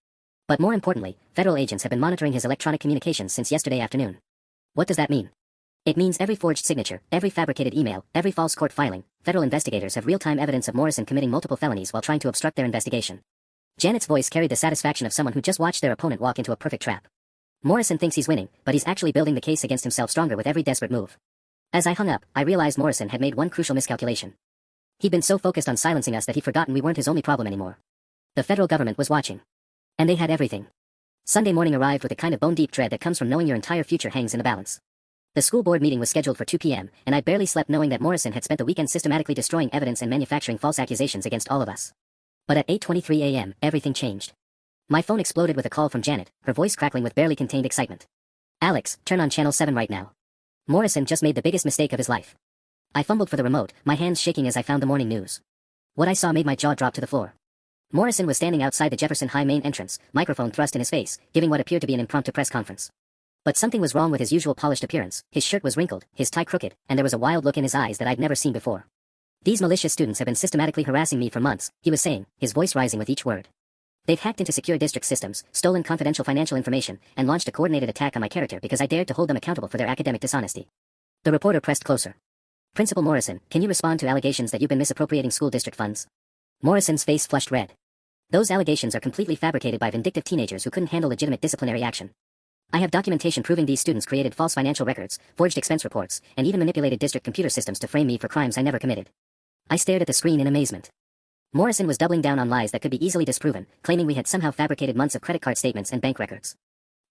But more importantly, federal agents have been monitoring his electronic communications since yesterday afternoon. What does that mean? It means every forged signature, every fabricated email, every false court filing, federal investigators have real-time evidence of Morrison committing multiple felonies while trying to obstruct their investigation. Janet's voice carried the satisfaction of someone who just watched their opponent walk into a perfect trap. Morrison thinks he's winning, but he's actually building the case against himself stronger with every desperate move. As I hung up, I realized Morrison had made one crucial miscalculation. He'd been so focused on silencing us that he'd forgotten we weren't his only problem anymore. The federal government was watching. And they had everything. Sunday morning arrived with a kind of bone-deep dread that comes from knowing your entire future hangs in the balance. The school board meeting was scheduled for 2 p.m., and I barely slept knowing that Morrison had spent the weekend systematically destroying evidence and manufacturing false accusations against all of us. But at 8:23 a.m., everything changed. My phone exploded with a call from Janet, her voice crackling with barely contained excitement. Alex, turn on channel 7 right now. Morrison just made the biggest mistake of his life. I fumbled for the remote, my hands shaking as I found the morning news. What I saw made my jaw drop to the floor. Morrison was standing outside the Jefferson High main entrance, microphone thrust in his face, giving what appeared to be an impromptu press conference. But something was wrong with his usual polished appearance, his shirt was wrinkled, his tie crooked, and there was a wild look in his eyes that I'd never seen before. These malicious students have been systematically harassing me for months, he was saying, his voice rising with each word. They've hacked into secure district systems, stolen confidential financial information, and launched a coordinated attack on my character because I dared to hold them accountable for their academic dishonesty. The reporter pressed closer. Principal Morrison, can you respond to allegations that you've been misappropriating school district funds? Morrison's face flushed red. Those allegations are completely fabricated by vindictive teenagers who couldn't handle legitimate disciplinary action. I have documentation proving these students created false financial records, forged expense reports, and even manipulated district computer systems to frame me for crimes I never committed. I stared at the screen in amazement. Morrison was doubling down on lies that could be easily disproven, claiming we had somehow fabricated months of credit card statements and bank records.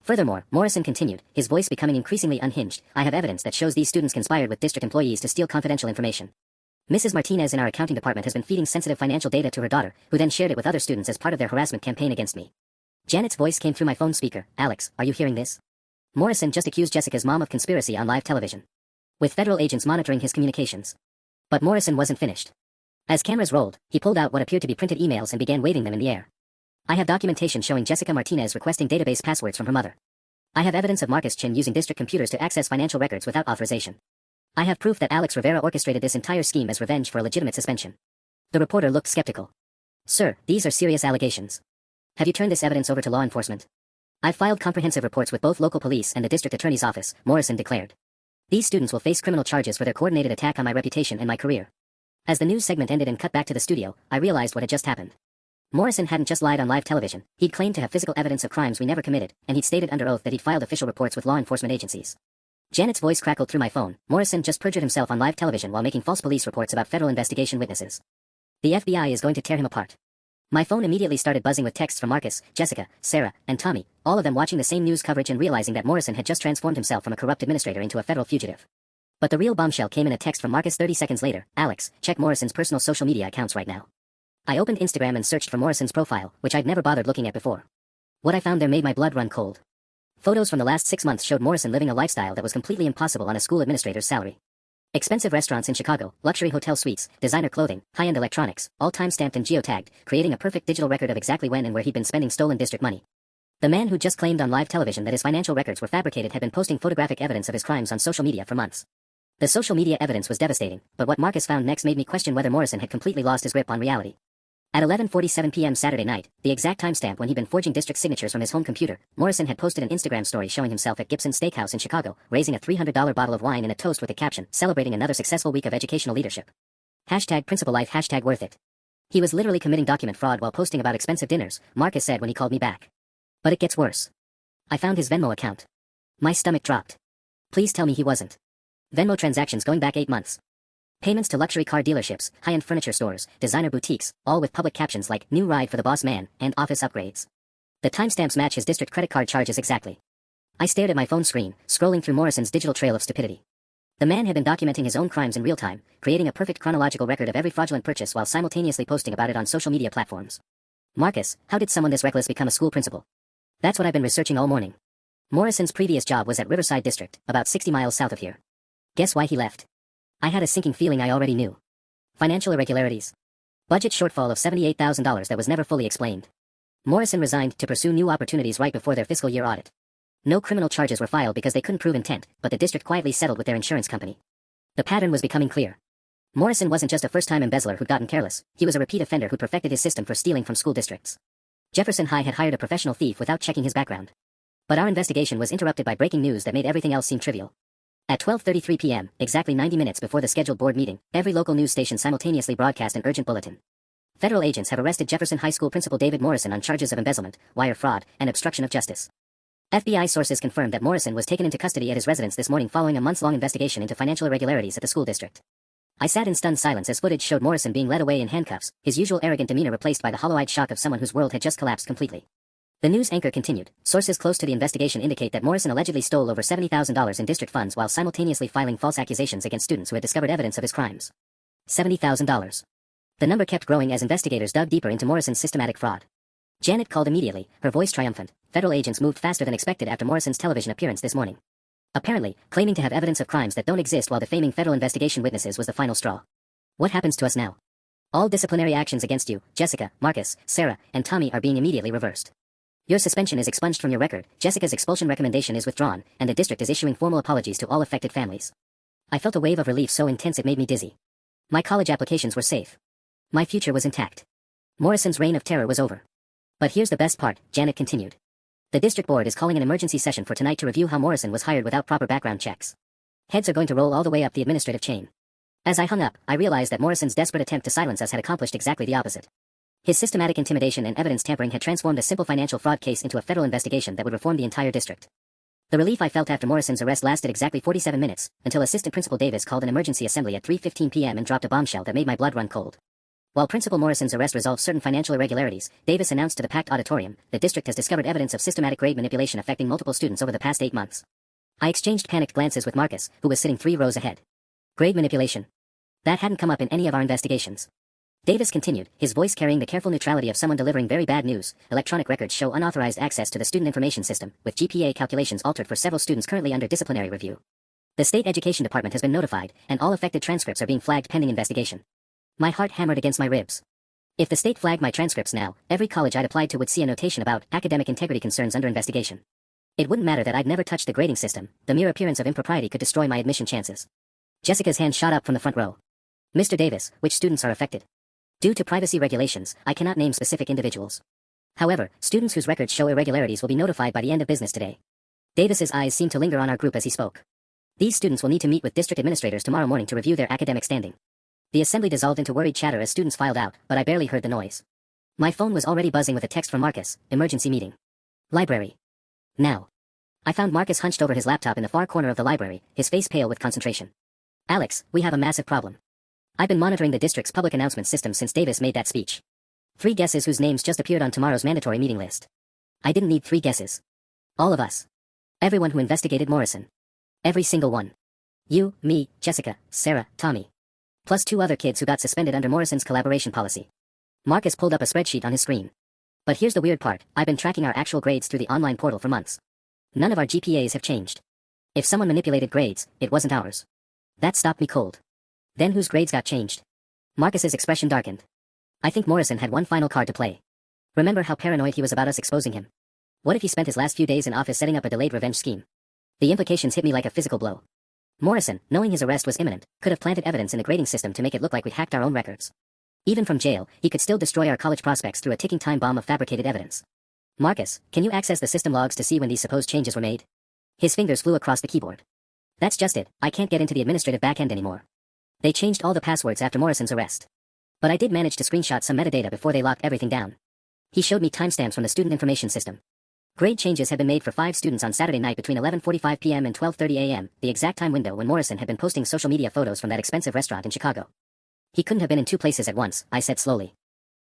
Furthermore, Morrison continued, his voice becoming increasingly unhinged, I have evidence that shows these students conspired with district employees to steal confidential information. Mrs. Martinez in our accounting department has been feeding sensitive financial data to her daughter, who then shared it with other students as part of their harassment campaign against me. Janet's voice came through my phone speaker. Alex, are you hearing this? Morrison just accused Jessica's mom of conspiracy on live television, with federal agents monitoring his communications. But Morrison wasn't finished. As cameras rolled, he pulled out what appeared to be printed emails and began waving them in the air. I have documentation showing Jessica Martinez requesting database passwords from her mother. I have evidence of Marcus Chin using district computers to access financial records without authorization. I have proof that Alex Rivera orchestrated this entire scheme as revenge for a legitimate suspension. The reporter looked skeptical. Sir, these are serious allegations. Have you turned this evidence over to law enforcement? I've filed comprehensive reports with both local police and the district attorney's office, Morrison declared. These students will face criminal charges for their coordinated attack on my reputation and my career. As the news segment ended and cut back to the studio, I realized what had just happened. Morrison hadn't just lied on live television, he'd claimed to have physical evidence of crimes we never committed, and he'd stated under oath that he'd filed official reports with law enforcement agencies. Janet's voice crackled through my phone. Morrison just perjured himself on live television while making false police reports about federal investigation witnesses. The FBI is going to tear him apart. My phone immediately started buzzing with texts from Marcus, Jessica, Sarah, and Tommy, all of them watching the same news coverage and realizing that Morrison had just transformed himself from a corrupt administrator into a federal fugitive. But the real bombshell came in a text from Marcus 30 seconds later. Alex, check Morrison's personal social media accounts right now. I opened Instagram and searched for Morrison's profile, which I'd never bothered looking at before. What I found there made my blood run cold. Photos from the last 6 months showed Morrison living a lifestyle that was completely impossible on a school administrator's salary. Expensive restaurants in Chicago, luxury hotel suites, designer clothing, high-end electronics, all time-stamped and geotagged, creating a perfect digital record of exactly when and where he'd been spending stolen district money. The man who just claimed on live television that his financial records were fabricated had been posting photographic evidence of his crimes on social media for months. The social media evidence was devastating, but what Marcus found next made me question whether Morrison had completely lost his grip on reality. At 11:47 p.m. Saturday night, the exact timestamp when he'd been forging district signatures from his home computer, Morrison had posted an Instagram story showing himself at Gibson's Steakhouse in Chicago, raising a $300 bottle of wine and a toast with the caption, celebrating another successful week of educational leadership. #principal life #worth it. He was literally committing document fraud while posting about expensive dinners, Marcus said when he called me back. But it gets worse. I found his Venmo account. My stomach dropped. Please tell me he wasn't. Venmo transactions going back 8 months. Payments to luxury car dealerships, high-end furniture stores, designer boutiques, all with public captions like, new ride for the boss man, and office upgrades. The timestamps match his district credit card charges exactly. I stared at my phone screen, scrolling through Morrison's digital trail of stupidity. The man had been documenting his own crimes in real time, creating a perfect chronological record of every fraudulent purchase while simultaneously posting about it on social media platforms. Marcus, how did someone this reckless become a school principal? That's what I've been researching all morning. Morrison's previous job was at Riverside District, about 60 miles south of here. Guess why he left? I had a sinking feeling I already knew. Financial irregularities. Budget shortfall of $78,000 that was never fully explained. Morrison resigned to pursue new opportunities right before their fiscal year audit. No criminal charges were filed because they couldn't prove intent, but the district quietly settled with their insurance company. The pattern was becoming clear. Morrison wasn't just a first-time embezzler who'd gotten careless, he was a repeat offender who perfected his system for stealing from school districts. Jefferson High had hired a professional thief without checking his background. But our investigation was interrupted by breaking news that made everything else seem trivial. At 12:33 p.m., exactly 90 minutes before the scheduled board meeting, every local news station simultaneously broadcast an urgent bulletin. Federal agents have arrested Jefferson High School principal David Morrison on charges of embezzlement, wire fraud, and obstruction of justice. FBI sources confirmed that Morrison was taken into custody at his residence this morning following a months-long investigation into financial irregularities at the school district. I sat in stunned silence as footage showed Morrison being led away in handcuffs, his usual arrogant demeanor replaced by the hollow-eyed shock of someone whose world had just collapsed completely. The news anchor continued. Sources close to the investigation indicate that Morrison allegedly stole over $70,000 in district funds while simultaneously filing false accusations against students who had discovered evidence of his crimes. $70,000. The number kept growing as investigators dug deeper into Morrison's systematic fraud. Janet called immediately, her voice triumphant. Federal agents moved faster than expected after Morrison's television appearance this morning. Apparently, claiming to have evidence of crimes that don't exist while defaming federal investigation witnesses was the final straw. What happens to us now? All disciplinary actions against you, Jessica, Marcus, Sarah, and Tommy are being immediately reversed. Your suspension is expunged from your record, Jessica's expulsion recommendation is withdrawn, and the district is issuing formal apologies to all affected families. I felt a wave of relief so intense it made me dizzy. My college applications were safe. My future was intact. Morrison's reign of terror was over. But here's the best part, Janet continued. The district board is calling an emergency session for tonight to review how Morrison was hired without proper background checks. Heads are going to roll all the way up the administrative chain. As I hung up, I realized that Morrison's desperate attempt to silence us had accomplished exactly the opposite. His systematic intimidation and evidence tampering had transformed a simple financial fraud case into a federal investigation that would reform the entire district. The relief I felt after Morrison's arrest lasted exactly 47 minutes, until Assistant Principal Davis called an emergency assembly at 3:15 p.m. and dropped a bombshell that made my blood run cold. While Principal Morrison's arrest resolved certain financial irregularities, Davis announced to the packed auditorium, the district has discovered evidence of systematic grade manipulation affecting multiple students over the past 8 months. I exchanged panicked glances with Marcus, who was sitting 3 rows ahead. Grade manipulation. That hadn't come up in any of our investigations. Davis continued, his voice carrying the careful neutrality of someone delivering very bad news. Electronic records show unauthorized access to the student information system, with GPA calculations altered for several students currently under disciplinary review. The state education department has been notified, and all affected transcripts are being flagged pending investigation. My heart hammered against my ribs. If the state flagged my transcripts now, every college I'd applied to would see a notation about academic integrity concerns under investigation. It wouldn't matter that I'd never touched the grading system, the mere appearance of impropriety could destroy my admission chances. Jessica's hand shot up from the front row. Mr. Davis, which students are affected? Due to privacy regulations, I cannot name specific individuals. However, students whose records show irregularities will be notified by the end of business today. Davis's eyes seemed to linger on our group as he spoke. These students will need to meet with district administrators tomorrow morning to review their academic standing. The assembly dissolved into worried chatter as students filed out, but I barely heard the noise. My phone was already buzzing with a text from Marcus, emergency meeting. Library. Now. I found Marcus hunched over his laptop in the far corner of the library, his face pale with concentration. Alex, we have a massive problem. I've been monitoring the district's public announcement system since Davis made that speech. 3 guesses whose names just appeared on tomorrow's mandatory meeting list. I didn't need 3 guesses. All of us. Everyone who investigated Morrison. Every single one. You, me, Jessica, Sarah, Tommy. Plus 2 other kids who got suspended under Morrison's collaboration policy. Marcus pulled up a spreadsheet on his screen. But here's the weird part, I've been tracking our actual grades through the online portal for months. None of our GPAs have changed. If someone manipulated grades, it wasn't ours. That stopped me cold. Then whose grades got changed? Marcus's expression darkened. I think Morrison had one final card to play. Remember how paranoid he was about us exposing him? What if he spent his last few days in office setting up a delayed revenge scheme? The implications hit me like a physical blow. Morrison, knowing his arrest was imminent, could have planted evidence in the grading system to make it look like we hacked our own records. Even from jail, he could still destroy our college prospects through a ticking time bomb of fabricated evidence. Marcus, can you access the system logs to see when these supposed changes were made? His fingers flew across the keyboard. That's just it, I can't get into the administrative backend anymore. They changed all the passwords after Morrison's arrest. But I did manage to screenshot some metadata before they locked everything down. He showed me timestamps from the student information system. Grade changes had been made for 5 students on Saturday night between 11:45 p.m. and 12:30 a.m., the exact time window when Morrison had been posting social media photos from that expensive restaurant in Chicago. He couldn't have been in 2 places at once, I said slowly.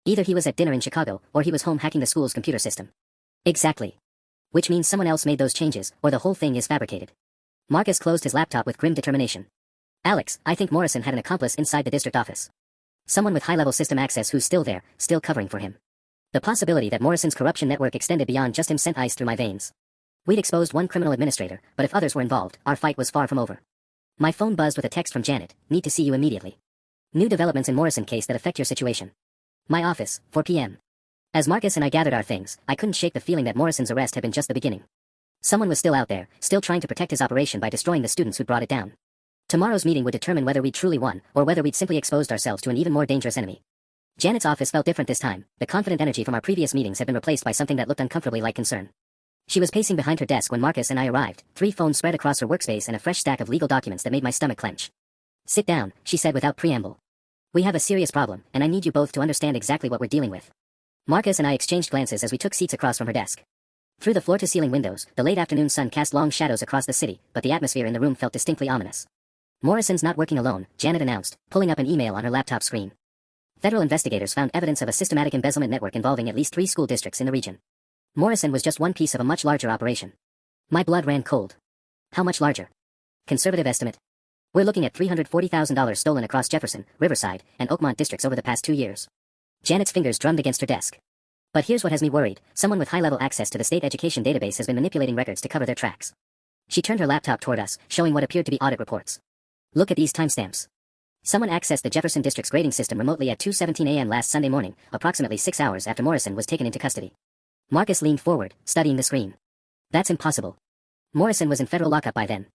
Either he was at dinner in Chicago, or he was home hacking the school's computer system. Exactly. Which means someone else made those changes, or the whole thing is fabricated. Marcus closed his laptop with grim determination. Alex, I think Morrison had an accomplice inside the district office. Someone with high-level system access who's still there, still covering for him. The possibility that Morrison's corruption network extended beyond just him sent ice through my veins. We'd exposed one criminal administrator, but if others were involved, our fight was far from over. My phone buzzed with a text from Janet, need to see you immediately. New developments in Morrison case that affect your situation. My office, 4 p.m. As Marcus and I gathered our things, I couldn't shake the feeling that Morrison's arrest had been just the beginning. Someone was still out there, still trying to protect his operation by destroying the students who'd brought it down. Tomorrow's meeting would determine whether we'd truly won, or whether we'd simply exposed ourselves to an even more dangerous enemy. Janet's office felt different this time. The confident energy from our previous meetings had been replaced by something that looked uncomfortably like concern. She was pacing behind her desk when Marcus and I arrived, 3 phones spread across her workspace and a fresh stack of legal documents that made my stomach clench. Sit down, she said without preamble. We have a serious problem, and I need you both to understand exactly what we're dealing with. Marcus and I exchanged glances as we took seats across from her desk. Through the floor-to-ceiling windows, the late afternoon sun cast long shadows across the city, but the atmosphere in the room felt distinctly ominous. Morrison's not working alone, Janet announced, pulling up an email on her laptop screen. Federal investigators found evidence of a systematic embezzlement network involving at least 3 school districts in the region. Morrison was just one piece of a much larger operation. My blood ran cold. How much larger? Conservative estimate. We're looking at $340,000 stolen across Jefferson, Riverside, and Oakmont districts over the past 2 years. Janet's fingers drummed against her desk. But here's what has me worried, someone with high-level access to the state education database has been manipulating records to cover their tracks. She turned her laptop toward us, showing what appeared to be audit reports. Look at these timestamps. Someone accessed the Jefferson District's grading system remotely at 2:17 a.m. last Sunday morning, approximately 6 hours after Morrison was taken into custody. Marcus leaned forward, studying the screen. That's impossible. Morrison was in federal lockup by then.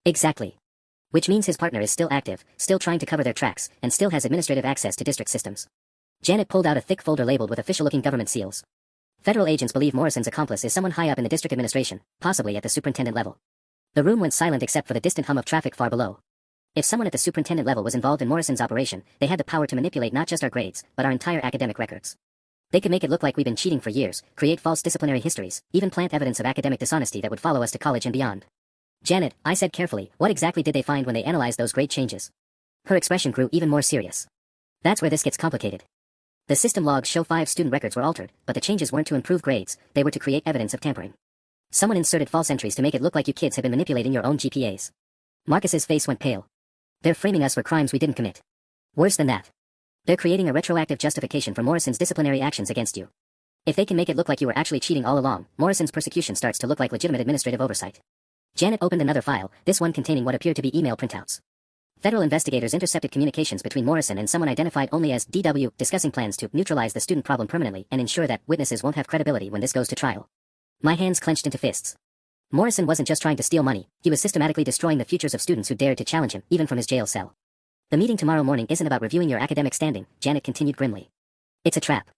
Exactly. Which means his partner is still active, still trying to cover their tracks, and still has administrative access to district systems. Janet pulled out a thick folder labeled with official-looking government seals. Federal agents believe Morrison's accomplice is someone high up in the district administration, possibly at the superintendent level. The room went silent except for the distant hum of traffic far below. If someone at the superintendent level was involved in Morrison's operation, they had the power to manipulate not just our grades, but our entire academic records. They could make it look like we've been cheating for years, create false disciplinary histories, even plant evidence of academic dishonesty that would follow us to college and beyond. Janet, I said carefully, what exactly did they find when they analyzed those grade changes? Her expression grew even more serious. That's where this gets complicated. The system logs show 5 student records were altered, but the changes weren't to improve grades, they were to create evidence of tampering. Someone inserted false entries to make it look like you kids had been manipulating your own GPAs. Marcus's face went pale. They're framing us for crimes we didn't commit. Worse than that. They're creating a retroactive justification for Morrison's disciplinary actions against you. If they can make it look like you were actually cheating all along, Morrison's persecution starts to look like legitimate administrative oversight. Janet opened another file, this one containing what appeared to be email printouts. Federal investigators intercepted communications between Morrison and someone identified only as DW, discussing plans to neutralize the student problem permanently and ensure that witnesses won't have credibility when this goes to trial. My hands clenched into fists. Morrison wasn't just trying to steal money, he was systematically destroying the futures of students who dared to challenge him, even from his jail cell. The meeting tomorrow morning isn't about reviewing your academic standing, Janet continued grimly. It's a trap.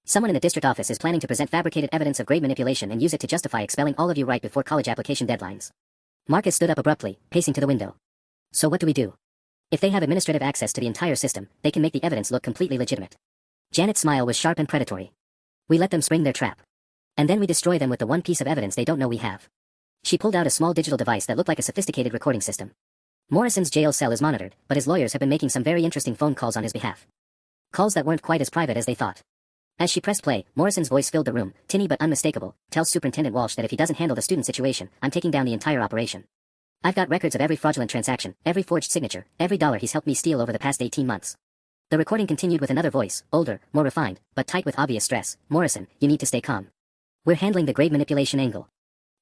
Someone in the district office is planning to present fabricated evidence of grade manipulation and use it to justify expelling all of you right before college application deadlines. Marcus stood up abruptly, pacing to the window. So what do we do? If they have administrative access to the entire system, they can make the evidence look completely legitimate. Janet's smile was sharp and predatory. We let them spring their trap. And then we destroy them with the one piece of evidence they don't know we have. She pulled out a small digital device that looked like a sophisticated recording system. Morrison's jail cell is monitored, but his lawyers have been making some very interesting phone calls on his behalf. Calls that weren't quite as private as they thought. As she pressed play, Morrison's voice filled the room, tinny but unmistakable. Tells Superintendent Walsh that if he doesn't handle the student situation, I'm taking down the entire operation. I've got records of every fraudulent transaction, every forged signature, every dollar he's helped me steal over the past 18 months. The recording continued with another voice, older, more refined, but tight with obvious stress. Morrison, you need to stay calm. We're handling the grade manipulation angle.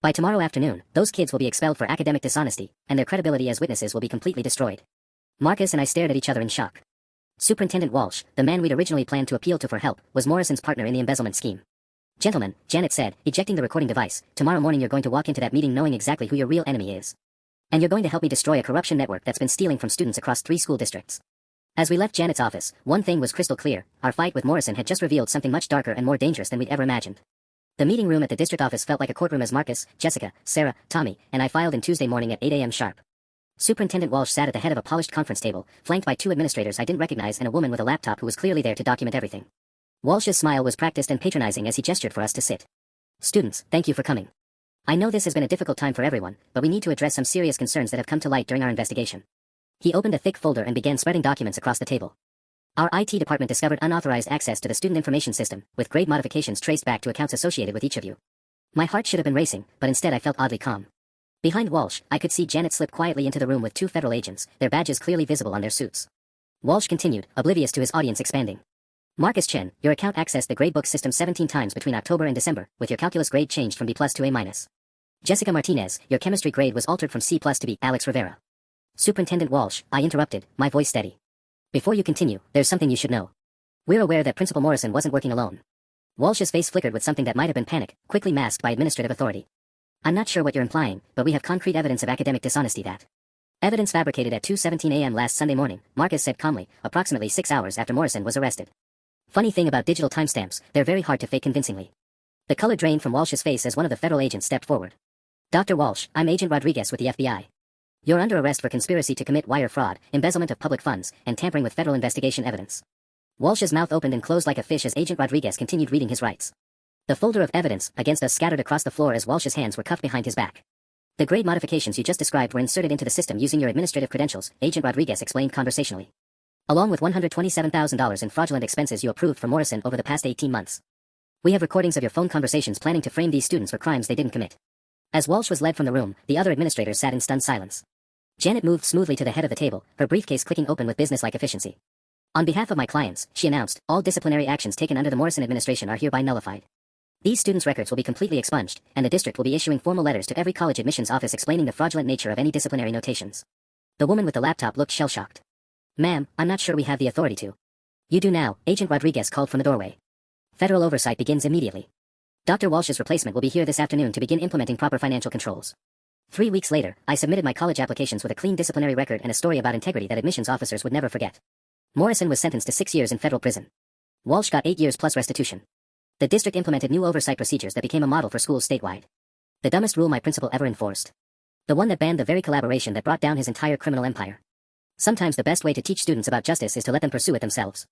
By tomorrow afternoon, those kids will be expelled for academic dishonesty, and their credibility as witnesses will be completely destroyed. Marcus and I stared at each other in shock. Superintendent Walsh, the man we'd originally planned to appeal to for help, was Morrison's partner in the embezzlement scheme. Gentlemen, Janet said, ejecting the recording device, tomorrow morning you're going to walk into that meeting knowing exactly who your real enemy is. And you're going to help me destroy a corruption network that's been stealing from students across 3 school districts. As we left Janet's office, one thing was crystal clear, our fight with Morrison had just revealed something much darker and more dangerous than we'd ever imagined. The meeting room at the district office felt like a courtroom as Marcus, Jessica, Sarah, Tommy, and I filed in Tuesday morning at 8 a.m. sharp. Superintendent Walsh sat at the head of a polished conference table, flanked by 2 administrators I didn't recognize and a woman with a laptop who was clearly there to document everything. Walsh's smile was practiced and patronizing as he gestured for us to sit. Students, thank you for coming. I know this has been a difficult time for everyone, but we need to address some serious concerns that have come to light during our investigation. He opened a thick folder and began spreading documents across the table. Our IT department discovered unauthorized access to the student information system, with grade modifications traced back to accounts associated with each of you. My heart should have been racing, but instead I felt oddly calm. Behind Walsh, I could see Janet slip quietly into the room with two federal agents, their badges clearly visible on their suits. Walsh continued, oblivious to his audience expanding. Marcus Chen, your account accessed the gradebook system 17 times between October and December, with your calculus grade changed from B+ to A-. Jessica Martinez, your chemistry grade was altered from C+ to B. Alex Rivera. Superintendent Walsh, I interrupted, my voice steady. Before you continue, there's something you should know. We're aware that Principal Morrison wasn't working alone. Walsh's face flickered with something that might have been panic, quickly masked by administrative authority. I'm not sure what you're implying, but we have concrete evidence of academic dishonesty that. Evidence fabricated at 2:17 a.m. last Sunday morning, Marcus said calmly, approximately 6 hours after Morrison was arrested. Funny thing about digital timestamps, they're very hard to fake convincingly. The color drained from Walsh's face as one of the federal agents stepped forward. Dr. Walsh, I'm Agent Rodriguez with the FBI. You're under arrest for conspiracy to commit wire fraud, embezzlement of public funds, and tampering with federal investigation evidence. Walsh's mouth opened and closed like a fish as Agent Rodriguez continued reading his rights. The folder of evidence against us scattered across the floor as Walsh's hands were cuffed behind his back. The grade modifications you just described were inserted into the system using your administrative credentials, Agent Rodriguez explained conversationally. Along with $127,000 in fraudulent expenses you approved for Morrison over the past 18 months. We have recordings of your phone conversations planning to frame these students for crimes they didn't commit. As Walsh was led from the room, the other administrators sat in stunned silence. Janet moved smoothly to the head of the table, her briefcase clicking open with businesslike efficiency. On behalf of my clients, she announced, all disciplinary actions taken under the Morrison administration are hereby nullified. These students' records will be completely expunged, and the district will be issuing formal letters to every college admissions office explaining the fraudulent nature of any disciplinary notations. The woman with the laptop looked shell-shocked. Ma'am, I'm not sure we have the authority to. You do now, Agent Rodriguez called from the doorway. Federal oversight begins immediately. Dr. Walsh's replacement will be here this afternoon to begin implementing proper financial controls. 3 weeks later, I submitted my college applications with a clean disciplinary record and a story about integrity that admissions officers would never forget. Morrison was sentenced to 6 years in federal prison. Walsh got 8 years plus restitution. The district implemented new oversight procedures that became a model for schools statewide. The dumbest rule my principal ever enforced. The one that banned the very collaboration that brought down his entire criminal empire. Sometimes the best way to teach students about justice is to let them pursue it themselves.